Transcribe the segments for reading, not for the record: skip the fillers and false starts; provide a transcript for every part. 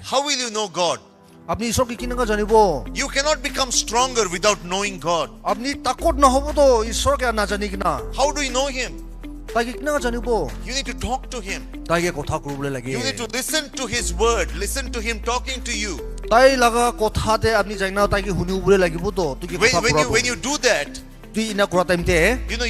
How will you know God? আপনি ঈশ্বরকে কিনাকা জানিব You cannot become stronger without knowing God. আপনি তাকত নহব তো ঈশ্বরকে না জানি কিনা How do you know Him? তাইকে কিনাকা জানিব You need to talk to Him. তাইকে কথা কবলৈ লাগে You need to listen to His word. Listen to Him talking to you. তাই লাগা কথাতে আপনি জানি না তাইকে শুনিবলৈ লাগিব তো তুই কি কথা When you do that, তুই ইনা কৰা টাইমতে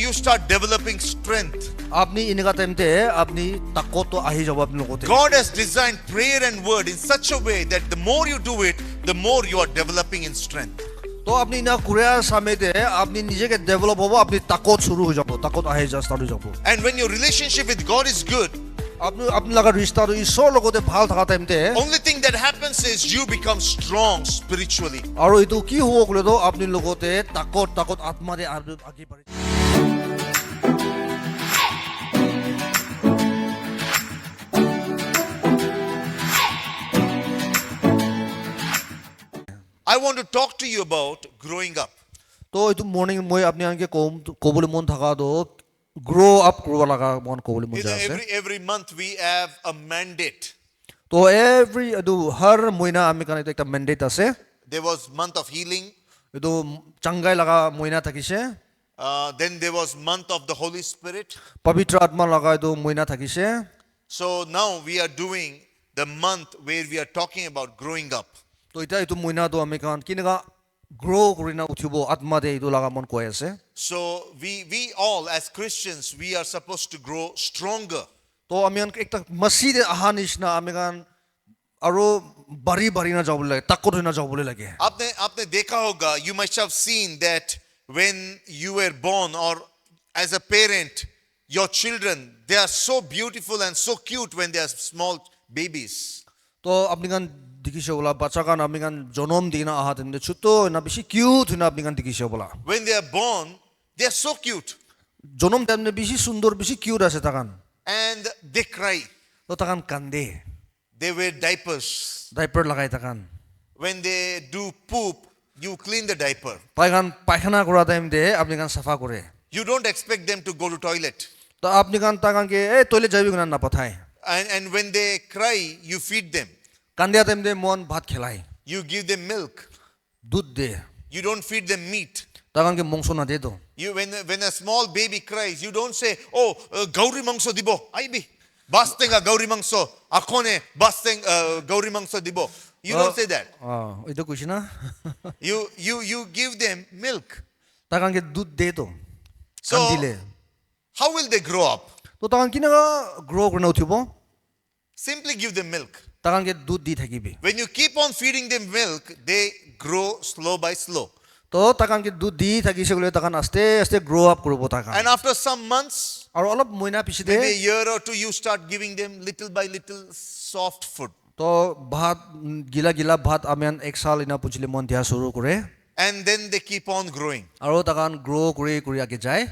you start developing strength. আপনি ইনকা টাইমতে আপনি তাকত আহি যাব আপনি লগতে God has designed prayer and word in such a way that the more you do it, the more you are developing in strength. তো আপনি ইনা কুৰিয়া সাময়তে আপনি নিজেকে ডেভেলপ হ'ব আপনি তাকত শুরু হৈ যাব তাকত আহি যা স্টার্ট হৈ যাব And when your relationship with God is good, আপনি লাগা ৰিস্তাটো ঈশ্বৰ লগতে ভাল থকা টাইমতে only thing that happens is you become strong spiritually. আৰু এইটো কি হ'ব কলে তো আপনি লগতে তাকত আত্মাৰে আগি পাৰি I want to talk to you about growing up. তো এইটো মর্নিং মই আপনি আনকে কবলৈ মন থাকা তো গ্রো আপ কৰিব লাগা মন কবলৈ মন যায় আছে Every month we have a mandate. তো এভরি এইটো হর মহিনা আমি কানে একটা ম্যান্ডেট আছে There was month of healing. এইটো চাঙ্গাই লাগা মহিনা থাকিছে Then there was month of the Holy Spirit. পবিত্র আত্মা লাগা এইটো মহিনা থাকিছে So now we are doing the month where we are talking about growing up. তো এটা এইটো মহিনা তো আমি কান কিনকা গ্রো করিনা উঠিব আত্মা দে এইটো লাগা মন কৈ আছে So we all as Christians, we are supposed to grow stronger. তো আমি একটা মসজিদে আহা নিচিনা আমি কান আৰু বাড়ি না যাব লাগে তাকত না যাব লাগে आपने देखा होगा, you must have seen that when you were born or as a parent, your children, they are so beautiful and so cute when they are small babies. তো আপনি কান দেখিছে বলা বাচ্চা কান আপনি কান জন্ম দিনা আহা তেনে ছোট না বেশি কিউট না আপনি কান দেখিছে বলা When they are born, they are so cute জন্ম তেমনে বেশি সুন্দর বেশি কিউট আছে তাকান and they cry. তো তাকান কান্দে They wear diapers. ডাইপার লাগাই তাকান When they do poop, you clean the diaper. পায়খান পায়খানা করা টাইম দে আপনি কান সাফা করে You don't expect them to go to toilet. তো আপনি কান তাকান কে এই টয়লেট যাবি না না পাঠায় And when they cry, you feed them. কান্দিয়া টাইম দে মন ভাত খেলাই You give them milk. দুধ দে You don't feed them meat. তাকান কে মাংস না দে তো When a small baby cries, you don't say, "Oh, gauri mangso dibo." Aibi. Bastenga gauri mangso. Akone basteng gauri mangso dibo. You don't say that. এটা কইছি না You give them milk. তাকান কে দুধ দে তো So কান্দিলে how will they grow up? তো তাকান কিনা গ্রো করে উঠিব Simply give them milk. তাকান কে দুধ দি থাকিবি When you keep on feeding them milk, they grow slow by slow. তো তাকান কে দুধ দি থাকিছে বলে তাকান আস্তে আস্তে গ্রো আপ করব তাকান And after some months, আর অলপ মইনা পিছতে maybe a year or two, you start giving them little by little soft food. তো ভাত গিলা ভাত আমি এক সাল ইনা পুছিলে মন দিয়া শুরু করে And then they keep on growing. আর তাকান গ্রো করে আগে যায়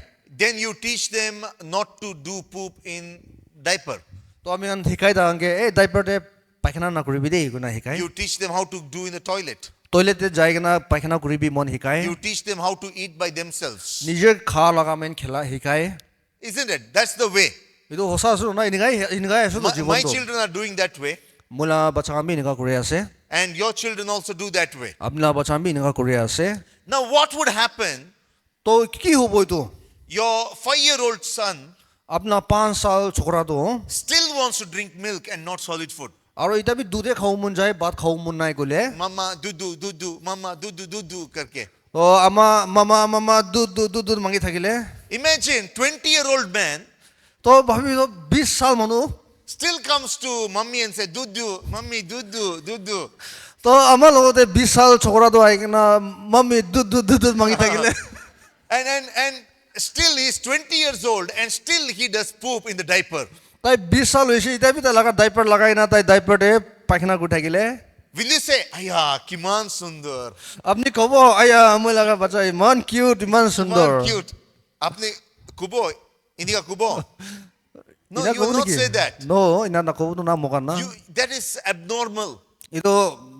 Then you teach them not to do poop in diaper. তো আমি শিকাই তাকান কে এই ডাইপারতে পায়খানা না কৰিবি দেই কোনা শিকাই You teach them how to do in the toilet. টয়লেটে যাই কিনা পায়খানা কৰিবি মন শিকাই You teach them how to eat by themselves. নিজে খা লগা মেন খেলা শিকাই Isn't it? That's the way. এইটো সঁচা আছো না এনেকাই আছো তো My জীৱনটো children are doing that way. মোলা বাচ্চা আমি এনেকা কৰি আছে And your children also do that way. আপনার বাচ্চা আমি এনেকা কৰি আছে Now what would happen? তো কি হ'ব এইটো Your 5-year-old son আপনার 5 সাল ছোকরাটো still wants to drink milk and not solid food. আৰু এটা বি দুধে খাও মন যায় ভাত খাও মন নাই গলে Mama dudu, mama dudu karke. তো মামা দুধ মাগি থাকিলে Imagine 20-year-old man তো ভাবি 20 সাল মানুহ still comes to mommy and say dudu, mommy dudu. তো আমার লগতে 20 সাল ছোকরাটো আই কিনা মাম্মি দুধ মাগি থাকিলে And still he's 20 years old and still he does poop in the diaper. তাই 20 সাল হইছে এটা বি তা লাগা ডাইপার লাগাই না তাই ডাইপারতে পায়খানা কৰি থাকিলে Will you say, "Aya, kiman sundar." আপনি কব আয়া মই লাগা বাচ্চা ইমান কিউট ইমান সুন্দর Kiman cute. Apni kubo, indika kubo. No, Ina you কব will not নেকি say that. নো ইনা না কব না মকা না That is abnormal. এটা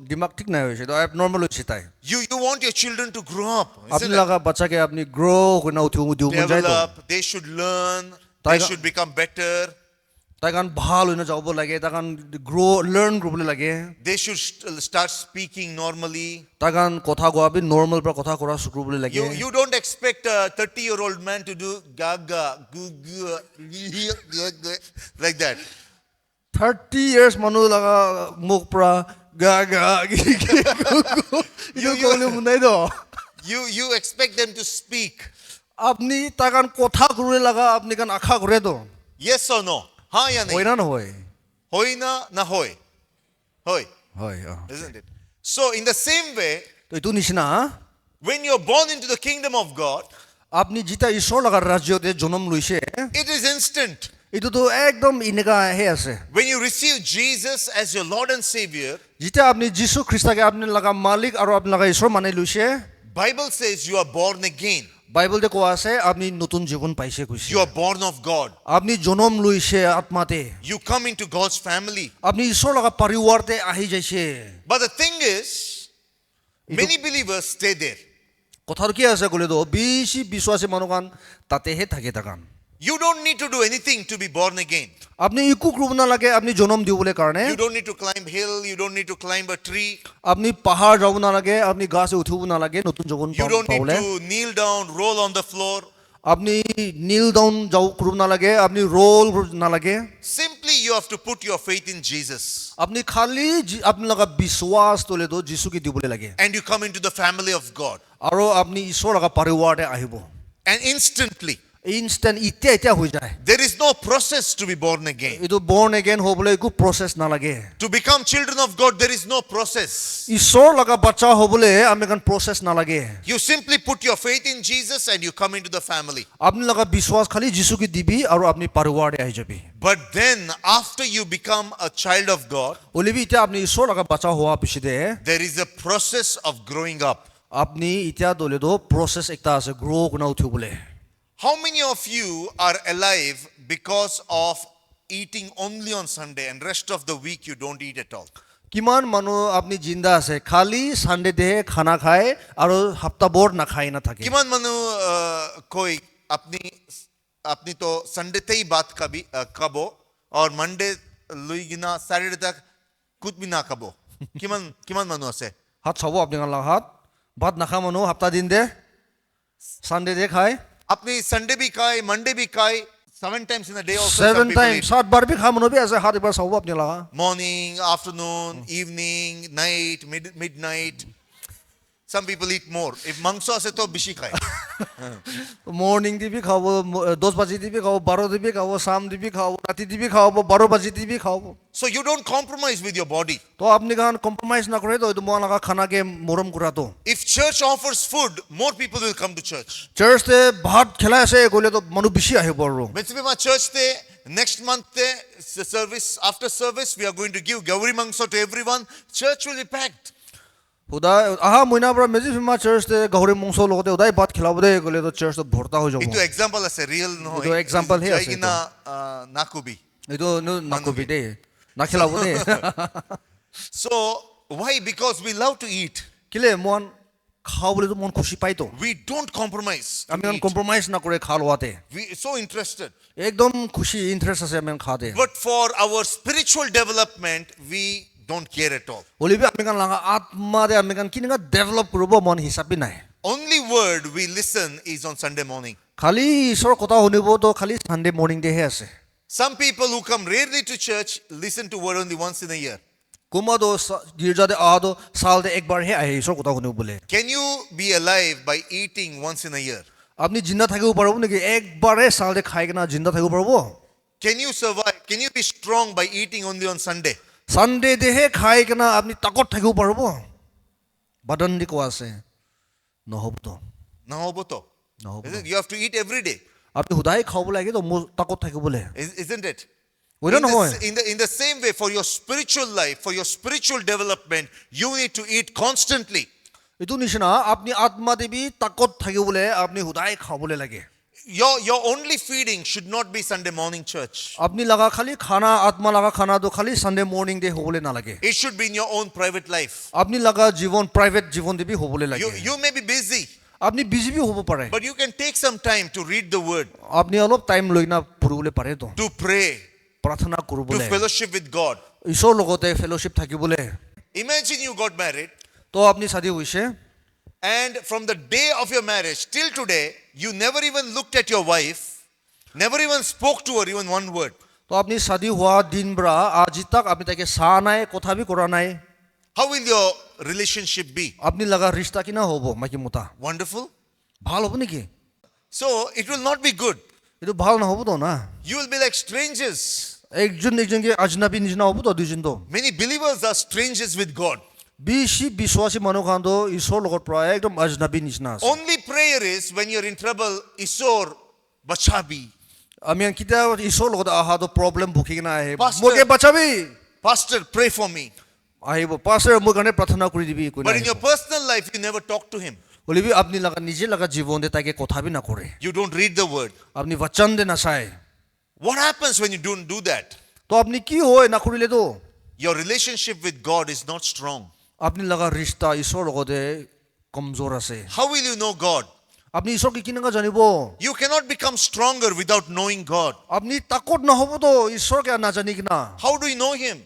দিমাগ ঠিক নাই হইছে এটা নরমাল হইছে তাই You want your children to grow up. আপনি লাগা বাচ্চাকে আপনি গ্রো করে না উঠিও দিও মন যায় তো Develop. They should learn. They Taiga- should become better. তাইকান ভাল হৈ না যাব লাগে তাইকান গ্ৰো লাৰ্ণ কৰিবলৈ লাগে They should start speaking normally. তাইকান কথা কোৱা বি নৰ্মেল পৰা কথা কৰা শুৰু কৰিবলৈ লাগে You don't expect a 30-year-old man to do gaga, goo, goo, like that. 30 years মানুহ লগা মুখ পৰা গা গা You- ক'লে শুনাই দ You expect them to speak. আপনি তাইকান কথা কৰিবলৈ লগা আপনি কান আশা কৰে তো Yes or no? Ha ya হয় nahi? না নহয় Hoi na hoi. Hoi, হয় isn't it? So in the same way, তো এইটো নিচিনা when you're born into the kingdom of God, আপনি যেটা ঈশ্বৰ লগাৰ ৰাজ্যতে জন্ম লৈছে it is instant. এইটোতো একদম এনেকা হে আছে When you receive Jesus as your Lord and Savior, যেতিয়া আপনি যীশু খ্ৰীষ্টকে আপনি লগা মালিক আৰু আপনি লগা ঈশ্বৰ মানি লৈছে Bible says you are born again. বাইবেলতে কোৱা আছে আপনি নতুন জীৱন পাইছে কৈছে You are born of God. আপনি জন্ম লৈছে আত্মাতে You come into God's family. আপনি ঈশ্বৰ লগা পৰিবাৰতে আহি যাইছে But the thing is, many believers stay there. কথাটো কি আছে ক'লে তো বেছি বিশ্বাসী মানুহকান তাতেহে থাকে তাকান You don't need to do anything to be born again. আপনি একো কৰিব নালাগে আপনি জন্ম দিবলৈ কাৰণে You don't need to climb hill. You don't need to climb a tree. আপনি পাহাৰ যাব নালাগে আপনি গাছে উঠিব নালাগে নতুন জীৱন You don't need পাবলৈ to kneel down, roll on the floor. আপনি নীল ডাউন যাও কৰিব নালাগে আপনি ৰোল নালাগে Simply you have to put your faith in Jesus. আপনি খালি আপনি লগা বিশ্বাস তোলে তো যিশুকে দিবলৈ লাগে And you come into the family of God. আৰু আপনি ঈশ্বৰ লগা পৰিবাৰতে আহিব And instantly, ইনষ্টেণ্ট এতিয়া হৈ যায় there is no process to be born again. এইটো বৰ্ন এগেইন হ'বলৈ একো প্ৰচেছ নালাগে To become children of God, there is no process. ঈশ্বৰ লগা বাচ্চা হ'বলৈ আমি এখন প্ৰচেছ নালাগে You simply put your faith in Jesus and you come into the family. আপনি লগা বিশ্বাস খালি যিশুকে দিবি আৰু আপনি পৰিবাৰতে আহি যাবি But then, after you become a child of God, ওলিবি এতিয়া আপনি ঈশ্বৰ লগা বাচ্চা হোৱা পিছতে there is a process of growing up. আপনি এতিয়া দলে তো প্ৰচেছ একটা আছে গ্ৰ' কোনা উঠিবলৈ How many of you are alive because of eating only on Sunday and rest of the week you don't eat at all? কিমান মানুহ আপনি জিন্দা আছে খালি সানডেতেহে খানা খায় আৰু সপ্তাহভৰ নাখায় না থাকে किमान मनु कोई अपनी तो संडे ते ही बात कबो और मंडे लुइगिना सैटरडे तक कुछ भी ना कबो किमान मनु আছে হাত চাব আপনি কান হাত ভাত নাখা মানুহ সপ্তাহ দিন দে সানডেতে খায় अपनी संडे भी खाए मंडे भी खाए 7 times in a day also 7 time 7 বাৰ বি খা মানুহ বি আছে হাত এবাৰ চাব আপনি লাগা morning afternoon evening night midnight. Some people eat more. If mangso ase to bishi khai. Morning দিবি খাব 10 বাজি দিবি খাব 12 দিবি খাব শাম দিবি খাব ৰাতি দিবি খাব 12 বাজি দিবি খাব So you don't compromise with your body. তো আপনি কান কম্প্রোমাইজ না করে তো মই লাগা খানাকে মরম করা তো If church offers food, more people will come to church. চার্চতে ভাত খেলা আছে গলে তো মানুহ বেশি আহিব আৰু Mitsubima church te next month te service after service we are going to give Gauri Mangso to everyone. Church will be packed. উদাই আহা মইনা পৰা মেজি ফিমা চাৰ্চতে গাহৰি মাংস লগতে উদাই ভাত খেলাব দে গলে তো চাৰ্চ ভৰ্তা হৈ যাব Itu example ase real no. Itu example he ase Jaigina nakubi. এইটো নকবি দে না খেলাব দে So why? Because we love to eat. কিলে মন খাবলৈ তো মন খুশি পাই তো We don't compromise. to আমি eat. কম্প্রোমাইজ না করে খাওয়াতে We so interested. একদম খুশি ইন্টারেস্ট আছে আমি খাতে But for our spiritual development, we don't care at all. বলিবি আমি কান লাগা আত্মা দে আমি কান কিনকা ডেভেলপ কৰিব মন হিচাপে নাই Only word we listen is on Sunday morning. খালি ঈশ্বৰ কথা শুনিব তো খালি সানডে মৰ্নিং দেহে আছে Some people who come rarely to church listen to word only once in a year. কোমা তো গিৰ্জাতে আহা তো সালতে একবাৰ হে আহে ঈশ্বৰ কথা শুনিব বলে Can you be alive by eating once in a year? আপনি জিন্দা থাকিব পাৰিব নেকি একবাৰে সালতে খাই কিনা জিন্দা থাকিব পাৰিব Can you survive? Can you be strong by eating only on Sunday? Sunday দেহে খাই কিনা আপনি তাকত থাকিব পাৰিব বাদন দি কোৱা আছে নহব তো No, boto. নহব You have to eat every day, আপনি সদায় খাব লাগে তো মোৰ তাকত থাকিবলে isn't it? ওইটা নহয় In the same way, for your spiritual life, for your spiritual development, you need to eat constantly. এইটো নিচিনা আপনি আত্মা দেবী তাকত থাকিবলে আপনি সদায় খাবলে লাগে Your only feeding should not be Sunday morning church. আপনি লাগা খালি খানা আত্মা লাগা খানা তো খালি সানডে মর্নিং দে হবলে না লাগে It should be in your own private life. আপনি লাগা জীবন প্রাইভেট জীবন দেবী হবলে লাগে You may be busy, আপনি বিজি বি হব পারে but you can take some time to read the word, আপনি অলপ টাইম লৈ না পড়িবলে পারে তো to pray, প্ৰাৰ্থনা to কৰিবলৈ fellowship with God. ঈশ্বৰৰ লগতে ফেলোশ্বিপ থাকিবলৈ Imagine you got married, তো আপুনি শাদী হৈছে and from the day of your marriage till today, you never even looked at your wife, never even spoke to her even one word. তো আপুনি শাদী হোৱা দিন পৰা আজি তাক আপুনি তাকে চাহ নাই কথা বি কৰা নাই How will your relationship be? আপুনি লগা ৰিষ্টা কিনা হ'ব মাইকী মতা Wonderful? ভাল হ'ব নেকি So it will not be good. এইটো ভাল নহ'বতো না You will be like strangers. একজন একজনকে আজনাবী নিচিনা হ'বতো দুইজনটো Many believers are strangers with God. বেছি বিশ্বাসী মানুহখানটো ঈশ্বৰৰ লগত প্ৰায় একদম আজনাবী নিচিনা আছে Only prayer is when you're in trouble, Isor, Bachabi. আমি কেতিয়া ঈশ্বৰৰ লগত অহাটো প্ৰব্লেম ভুকি কিনে আহে Pastor- মোকে বাচাবি Pastor, pray for me. আহিব পাছৰ মোৰ কাৰণে প্ৰাৰ্থনা কৰি দিবি একো But নাই in your personal life, you never talk to him. বলিবি আপুনি লগা নিজে লগা জীৱনতে তাকে কথা বি নকৰে You don't read the word. আপুনি বচন দে নাচায় What happens when you don't do that? তো আপুনি কি হয় নকৰিলেতো Your relationship with God is not strong. আপুনি লগা ৰিষ্টা ঈশ্বৰৰ লগতে কমজোৰ আছে How will you know God? আপুনি ঈশ্বৰকে কেনেকৈ জানিব You cannot become stronger without knowing God. আপুনি তাকত নহ'বতো ঈশ্বৰকে নাজানি কিনা How do you know him?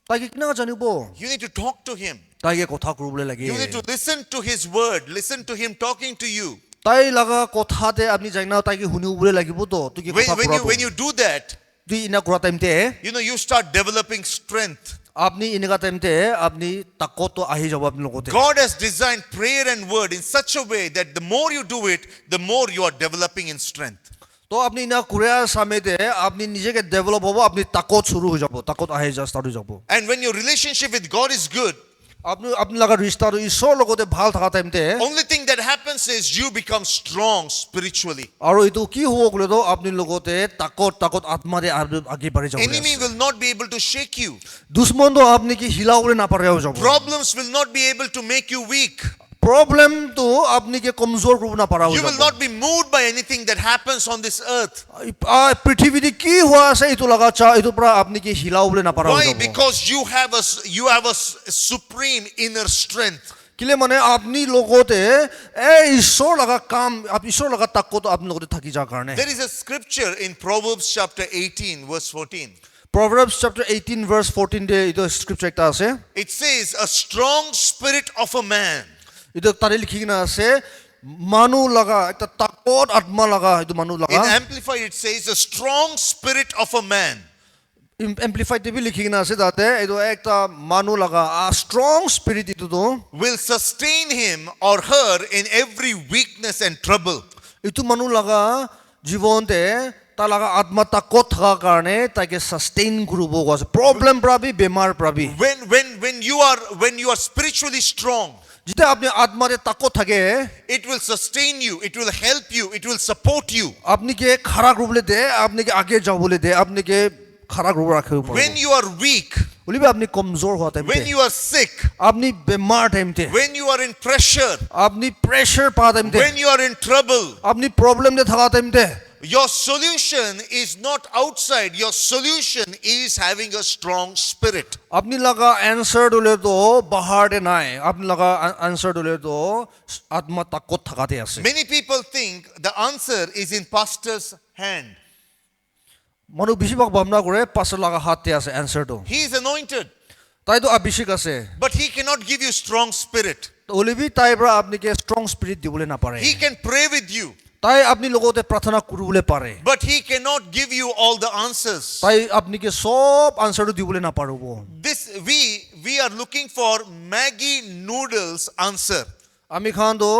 তাকে কেনেকৈ জানিব You need to talk to him. তাইকে কথা কৰিবলৈ লাগে You need to listen to his word. Listen to him talking to you. তাই লগা কথাতে আপুনি যাই না তাইকে শুনিবলৈ লাগিবতো তুকি কথা When you do that, তুই ইনা কৰা টাইমতে you start developing strength. আপুনি এনেকুৱা টাইমতে আপুনি তাকতো আহি যাব আপুনি লগতে God has designed prayer and word in such a way that the more you do it, the more you are developing in strength. তো আপুনি ইনা কুৰিয়াৰ সামনে আপুনি নিজকে ডেভেলপ হ'ব আপুনি তাকত শুরু হৈ যাব তাকত আহি যা স্টার্ট হৈ যাব And when your relationship with God is good, আপুনি লগা ৰিষ্টাটো ঈশ্বৰৰ লগতে ভাল থকা টাইমতে only thing that happens is you become strong spiritually. আৰু এইটো কি হ'ব ক'লেতো আপুনি লগতে তাকত আত্মাৰে আগে বাঢ়ি যাব Enemy will not be able to shake you. দুশ্মনটো আপুনি কি হিলাবলৈ নাপাৰে হৈ যাব Problems will not be able to make you weak. প্ৰবলেমটো আপুনি কি কমজোৰ কৰিব নাপাৰা হৈ You will যাব not be moved by anything that happens on this earth. পৃথিৱীত কি হোৱা আছে এইটো লগা চা এইটো পৰা আপুনি কি হিলাবলৈ নাপাৰা হৈ Why? যাব Because you have a supreme inner strength. কিলে মানে আপুনি লগতে ঈশ্বৰ লগা কাম ঈশ্বৰ লগা তাকত আপুনি লগতে থাকি যা কাৰণে There is a scripture in Proverbs chapter 18 verse 14. Proverbs chapter 18 verse 14 দে এইটো স্ক্ৰিপচাৰ এটা আছে It says, a strong spirit of a man এইটো তাৰে লিখি কিনা আছে মানুহ লগা এটা তাকত আত্মা লগা এইটো মানুহ লগা in Amplified it says, a strong spirit of a man amplified TV লিখি কিনা আছে তাতে এইটো একটা মানুহ লগা ষ্ট্ৰং স্পিৰিট এইটো will sustain him or her in every weakness and trouble. এইটো মানুহ লগা জীৱনতে তাৰ লগা আত্মা তাকত থকা কাৰণে তাকে সাস্টেইন কৰিব আছে প্ৰব্লেম পাবি বেমাৰ পাবি When you are spiritually strong, যেতিয়া আপুনি আত্মাৰে তাকত থাকে it will sustain you, it will help you, it will support you. আপনি কে খাড়া করবলে দে আপনি কে আগে যাবলে দে আপনি কে খাড়া করব রাখিব পারবে When you are weak, বলিবে আপনি কমজোর হওয়া টাইমতে when you are sick, আপনি বেমার টাইমতে when you are in pressure, আপনি প্রেসার পা টাইমতে when you are in trouble, আপনি প্রবলেম দে থাকা টাইমতে your solution is not outside. Your solution is having a strong spirit. আপনি লাগা অ্যানসার দলে তো বাহারে নাই আপনি লাগা অ্যানসার দলে তো আত্মা তাকত থাকাতে আছে Many people think the answer is in pastor's hand. মানুহ বেশিরভাগ ভাবনা করে পাশে লাগা হাতে আছে অ্যানসারটো He is anointed, তাই তো অভিষেক আছে but he cannot give you strong spirit. তো ওলিবি তাই পৰা আপনি কে স্ট্রং স্পিরিট দিবলে না পারে He can pray with you, তাই আপনি লগতে প্রার্থনা করবলে পারে but he cannot give you all the answers. তাই আপনি কে সব আনসারটো দিবলে না পারব This we are looking for Maggi noodles answer. আমি খান তো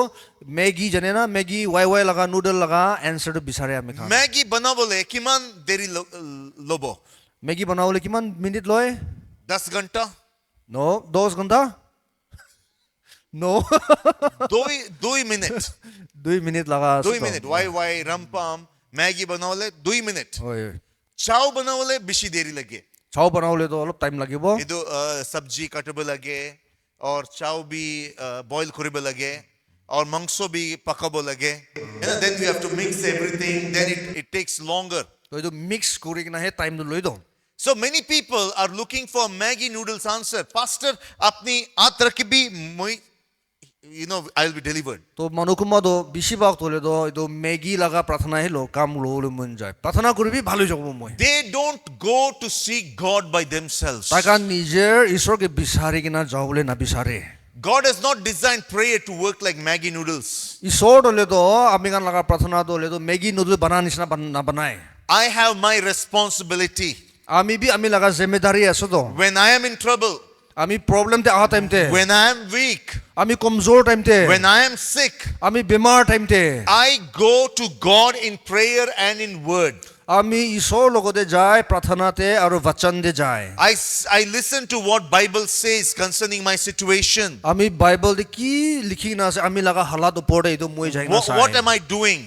ম্যাগি জানে না ম্যাগি ওয়াই লাগা নুডল লাগা আনসারটো বিচাৰে আমি খান Maggi banabole kiman deri lobo. Maggi বনাবলে কিমান মিনিট লয় 10 ঘন্টা নো 10 ঘন্টা নো 2 minute 2 মিনিট লাগা 2 minute why rampam Maggi banabole 2 minute ওই chow banabole bishi deri lage চাও বনাবলে তো অলপ টাইম লাগিব edu sabji katabo lage or chow bhi boil koribe lage or mangso bhi pakabo lage, and then we have to mix everything, then it takes longer. তো এইটো mix কৰি কিনা হে টাইমটো লৈ দওঁ So many people are looking for Maggi noodles answer. Pastor, apni aat rakhi bhi moi I'll be delivered. তো মানুহ কোনোবাটো বেছিভাগ হ'লেতো এইটো মেগী লগা প্ৰাৰ্থনা আহিলো কাম ল'বলৈ মন যায় প্ৰাৰ্থনা কৰিবি ভাল হৈ যাব মই They don't go to seek God by themselves. তাকা নিজৰ ঈশ্বৰকে বিচাৰি কিনা যাবলৈ নাবিচাৰে God has not designed prayer to work like Maggi noodles. ঈশ্বৰ হ'লেতো আমি গান লগা প্ৰাৰ্থনাটো হ'লেতো মেগী নুডল বনা নিচিনা নাবনায় I have my responsibility. আমি লগা জিম্মেদাৰি আছে তো When I am in trouble, আমি প্ৰব্লেমতে অহা টাইমতে when I am weak, আমি কমজোৰ টাইমতে when I am sick, আমি বেমাৰ টাইমতে I go to God in prayer and in word. আমি ঈশ্বৰৰ লগতে যায় প্ৰাৰ্থনাতে আৰু বচনতে যায় I listen to what Bible says concerning my situation. আমি বাইবেলতে কি লিখি না আছে আমি লগা হালাত ওপৰতে এইটো মই যাই না What am I doing?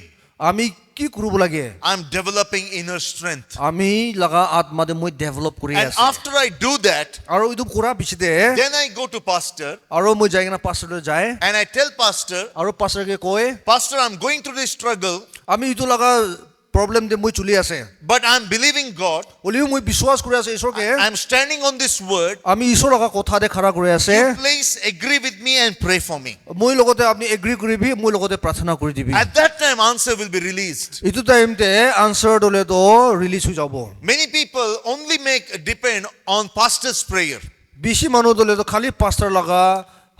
আমি কি কৰিব লাগে I'm developing inner strength. আমি লগা আত্মাতে মই ডেভেলপ কৰি And আছে after I do that, আৰু এইটো কৰা পিছতে then I go to pastor আৰু মই যাই কিনা পাছলৈ যায় and I tell pastor, আৰু পাছৰকে কয় Pastor, I'm going through this struggle, আমি এইটো লগা প্ৰব্লেম দে মই চলি আছে but I'm believing God. হলিও মই বিশ্বাস কৰি আছে ঈশ্বৰকে I'm standing on this word. আমি ঈশ্বৰ লগা কথাতে খাৰা কৰি আছে You please agree with me and pray for me. মই লগতে আপুনি এগ্ৰি কৰিবি মই লগতে প্ৰাৰ্থনা কৰি দিবি At that time, answer will be released. এইটো টাইমতে আনসাৰ দলেতো ৰিলিজ হৈ যাব Many people only depend on pastor's prayer. বেছি মানুহ দলেতো খালি পাস্টাৰ লগা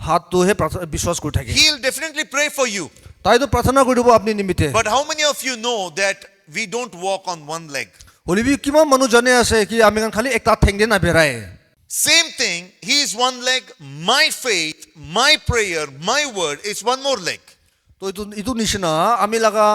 হাতটোহে বিশ্বাস কৰি থাকে He'll definitely pray for you. তাইতো প্ৰাৰ্থনা কৰি দিব আপুনি নিমিতে But how many of you know that we don't walk on one leg? হলিবি কিমান মানুহ জানে আছে কি আমি খালি একটা ঠেং দে না বেৰাই Same thing, he is one leg, my faith, my prayer, my word is one more leg. তো এইটো নিচিনা আমি লগা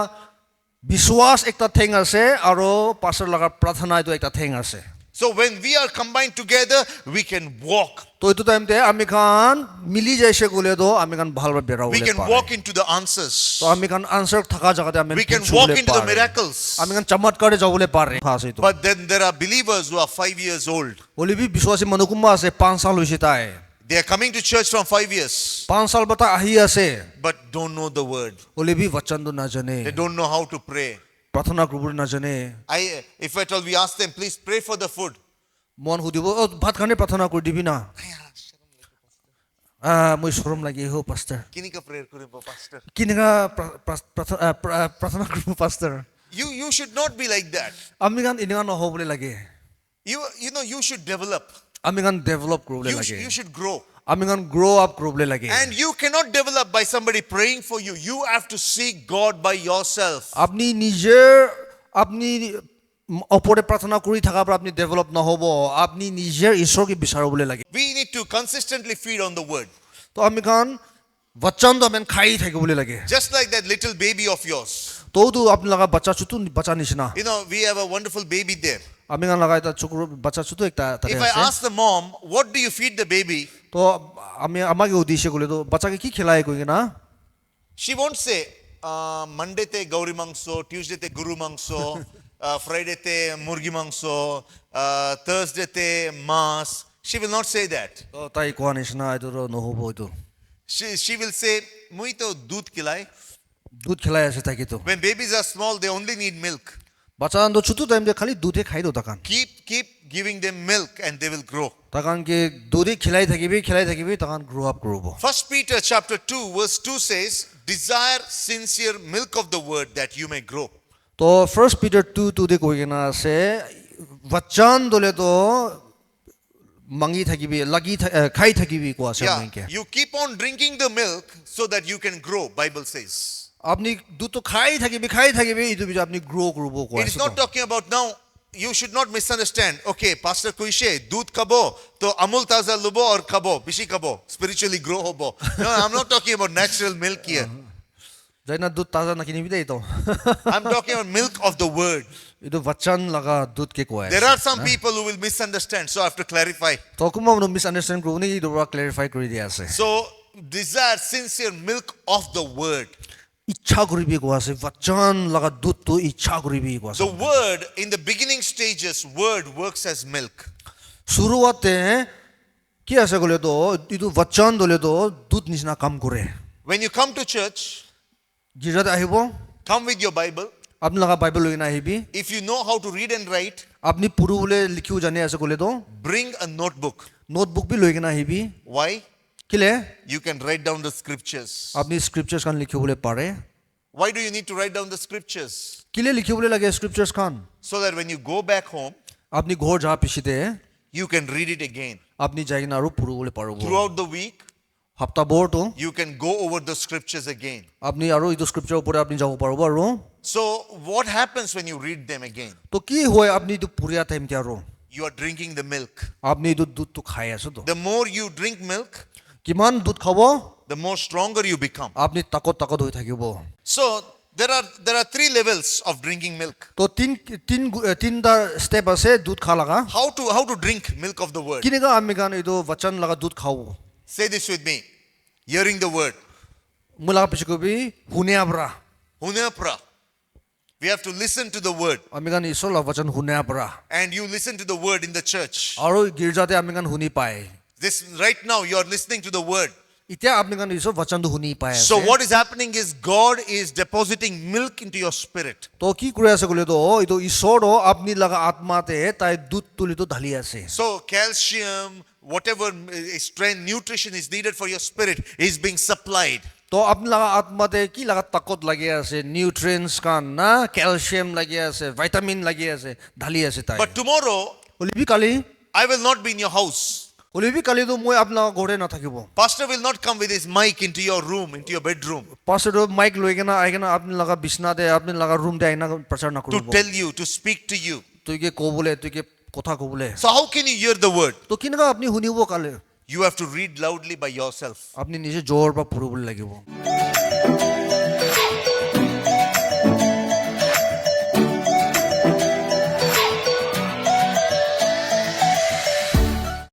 বিশ্বাস একটা ঠেং আছে আৰু পাস্টাৰ লগা প্ৰাৰ্থনা এইটো একটা ঠেং আছে So when we are combined together, we can walk. তো এইটো টাইমতে আমি খান মিলি যাইছে গলে তো আমি খান ভালভাবে বেৰাও We can walk into the answers. তো আমি খান আনসার থাকা জায়গাতে আমি We can walk into the miracles. আমি খান চমৎকারে যাবলে পারে আছে তো But then there are believers who are 5 years old. হলিবি বিশ্বাসী মানুহ কোনবা আছে 5 সাল হইছে তাই They are coming to church from 5 years, 5 সাল বতা আহি আছে but don't know the word. হলিবি বচন তো না জানে They don't know how to pray. প্রার্থনা করব না জানে If at all we ask them, please pray for the food. মন হুদিব ভাত খানে প্রার্থনা করে দিবি না মই শরম লাগে হো পাস্টার Kinika prayer koribo, pastor. কিনগা প্রার্থনা করব পাস্টার You should not be like that. আমি গান ইনগা ন হবলে লাগে You know you should develop. আমি গান ডেভেলপ করবলে লাগে You should grow. আমি গান গ্রো আপ করবলে লাগে And you cannot develop by somebody praying for you. You have to seek God by yourself. আপনি নিজের আপনি অপরে প্রার্থনা করি থাকার পর আপনি ডেভেলপ না হবো আপনি নিজের ঈশ্বরকে বিচারবলে লাগে We need to consistently feed on the word. তো আমি কান বচন তো আমি খাই থাকিবলে লাগে Just like that little baby of yours. তো তো আপনি লাগা বাচ্চা ছুটু বাচ্চা নিছিনা You know, we have a wonderful baby there. আমি গান লাগা এটা চকুর বাচ্চা ছুটু একটা তারে If I আছে ask the mom, what do you feed the baby? তো আমি আমাকে উদ্দেশ্য করলে তো বাচ্চাকে কি খেলায় কই না She won't say, Monday te gauri mangso, Tuesday te guru mangso, Friday te murgi mangso, Thursday te mas. She will not say that. তো তাই কোয়া নিছিনা এটা নহব এটা She will say, mui to doodh khilai. দুধ খেলায় আছে তাকে তো When babies are small, they only need milk. বাচ্চা তো ছোট টাইম যে খালি দুধে খাই দো তাকান Keep giving them milk and they will grow. তাকান কি দুধে খেলাই থাকিবি তাকান গ্রো আপ করব 1 Peter chapter 2 verse 2 says, desire sincere milk of the word that you may grow. তো ফার্স্ট পিটার 2 দে কই কেনা আছে বচন দলে তো মাঙ্গি থাকিবি লাগি খাই থাকিবি কো আছে Yeah, মাইকে you keep on drinking the milk so that you can grow, Bible says. আপনি দুধ তো খাই থাকিবি ইটো বিজা আপনি গ্রো করব কো It is আছে not talking about now. You should not misunderstand. Okay, Pastor Kuishe, doodh kabo, to amul taza lubo or kabo, bishi kabo, spiritually grow hobo. No, I'm not talking about natural milk here. যাই না দুধ তাজা না কিনিবি দেই তো I'm talking about milk of the word. ইটো বচন লাগা দুধ কে কো আছে There are some people who will misunderstand, so I have to clarify. তো কোমা মন মিস আন্ডারস্ট্যান্ড করব নি ইটো ক্লারিফাই করে দিয়া আছে So, desire sincere milk of the word. ইচ্ছা করিবি কো আছে বচন লাগা দুধ তো ইচ্ছা করিবি কো আছে The word, in the beginning stages, word works as milk. শুরুতে কি আছে গলে তো ইটো বচন দলে তো দুধ নিচিনা কাম করে When you come to church, গির্জাতে আহিব come with your Bible. আপনি লাগা বাইবেল লই না আহিবি If you know how to read and write, আপনি পুরো বলে লিখিও জানে আছে গলে তো bring a notebook. নোটবুক বি লই কেনা আহিবি Why? কিলে You can write down the scriptures. আপনি স্ক্রিপচার্স খান লিখিবলৈ পাৰে Why do you need to write down the scriptures? কিলে লিখিবলৈ লাগে scriptures Khan So that when you go back home, আপনি ঘৰ যা পিছিতে you can read it again. আপনি যাই কিনে আৰু পঢ়িবলৈ পাৰিব Throughout the week, সপ্তাহভৰটো you can go over the scriptures again. আপনি আৰু এইটো স্ক্রিপচার ওপরে আপনি যাব পাৰিব আৰু So, what happens when you read them again? তো কি হয় আপনি এইটো পঢ়িয়া টাইমতে আৰু You are drinking the milk. আপনি এইটো দুধটো খাই আছো তো The more you drink milk, কিমান দুধ খাব the more stronger you become. আপনি তাকত তাকত হৈ থাকিব So, there are 3 levels of drinking milk. তো তিনটা স্টেপ আছে দুধ খা লাগা How to drink milk of the word? কিনেকা আমি গান এইটো বচন লাগা দুধ খাও Say this with me. Hearing the word. মুলা পিছে কবি শুনে আবৰা Hunapra. We have to listen to the word. আমি গান ঈশ্বৰ লগা বচন শুনে আবৰা And you listen to the word in the church. আৰু গিৰ্জাতে আমি গান শুনি পায় This right now you are listening to the word. এতিয়া আপনি গান ঈশ্বৰ বচনটো শুনি পায় So what is happening is God is depositing milk into your spirit. তো কি কৰি আছে কলে তো এইটো ঈশ্বৰ আপনি লগা আত্মাতে তাই দুধ তুলিটো ঢালি আছে So calcium, whatever strength, nutrition is needed for your spirit is being supplied. তো আপনি লগা আত্মাতে কি লগা তাকত লাগি আছে নিউট্ৰিয়েন্টছ কান না ক্যালসিয়াম লাগি আছে ভিটামিন লাগি আছে ঢালি আছে তাই But tomorrow ওলিবি Kali I will not be in your house. ওলিবি কালি তো মই আপনার ঘরে নাথাকিব Pastor will not come with his mic into your room, into your bedroom, পাছতো মাইক লৈ কেনা আই কেনা আপনি লগা বিছনাতে আপনি লগা রুম দে আইনা প্রচার না to করব tell you, to speak to you. তুই কে কবলে তুই কে কথা কবলে So how can you hear the word? তো কিনকা আপনি শুনিব কালে You have to read loudly by yourself. আপনি নিজে জোর বা পড়িব লাগিব